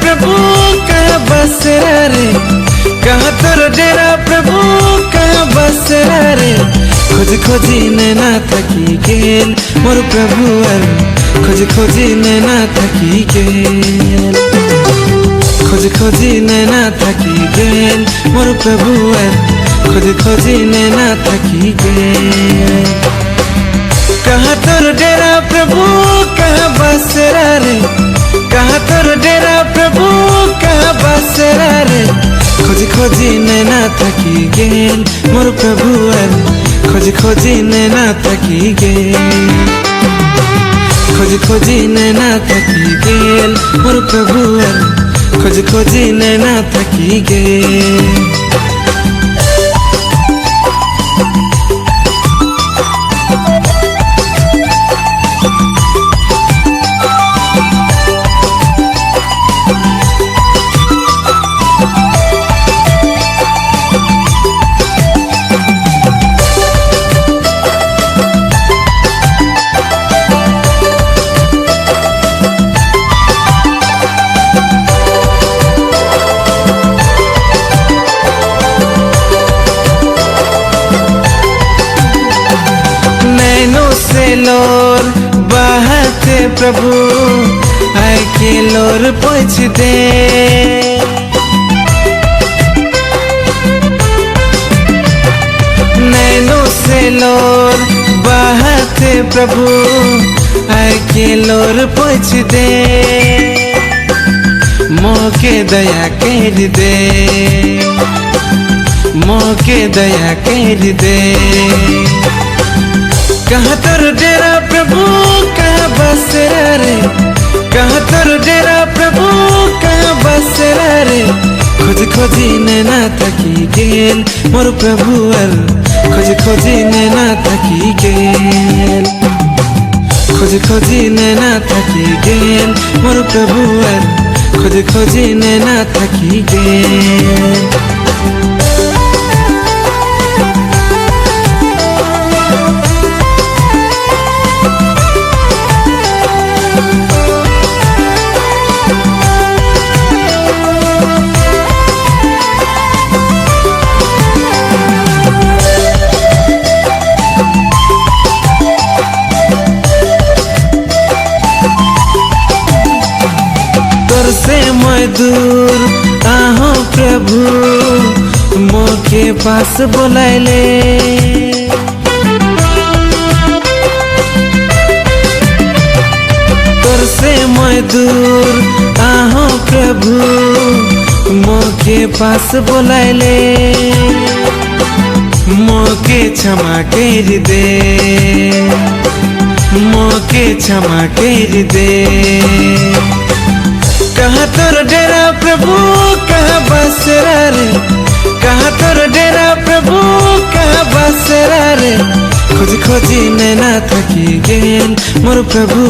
प्रभु कहाँ बसेरा रे, कहाँ तोर डेरा प्रभु कहाँ बसेरा रे। खोजी खोजी नैना थकी गेल मोर प्रभु खोजी खोजी नैना थकी गेल। खोजी खोजी नैना थकी गेल मोर प्रभु खोजी खोजी नैना थकी गेल। कहाँ तोर डेरा प्रभु कहाँ बसेरा रे, कहाँ तोर डेरा प्रभु कहाँ बसेरा रे। खोजी खोजी नैना थकी गेल मोर प्रभु खोजी खोजी नैना थकी गेल। खोजी खोजी नैना थकी गेल मोर प्रभु खोजी खोजी नैना थकी गेल। लोर बहते प्रभु आय के लोर पोछ दे। नैनों से लोर बहते प्रभु आय के लोर पोछ दे। मोके दया कर दे, मोके दया कर दे। कहाँ तोर डेरा प्रभु कहाँ बसेरा रे, कहाँ तोर डेरा प्रभु कहाँ बसेरा रे। खोजी खोजी नैना थकी गेल मोर प्रभु खोजी खोजी नैना थकी गेल। खोजी खोजी नैना थकी गेल मोर प्रभु खोजी खोजी नैना थकी गेल। से मैं दूर आहो प्रभु मोके पास बुलाइले। तोर से मैं दूर आहो प्रभु मोके पास बुलाइले। मोके क्षमा कर दे, मोके क्षमा कर दे। कहाँ तोर डेरा प्रभु कहाँ बसेरा रे, कहाँ तोर डेरा प्रभु कहाँ बसेरा रे। खोजी खोजी नैना थकी गेल मोर प्रभु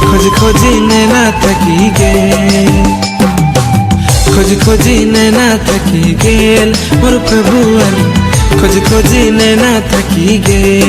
खोजी खोजी नैना थकी गेल। खोजी खोजी नैना थकी गेल मोर प्रभु खोजी खोजी नैना थकी गेल।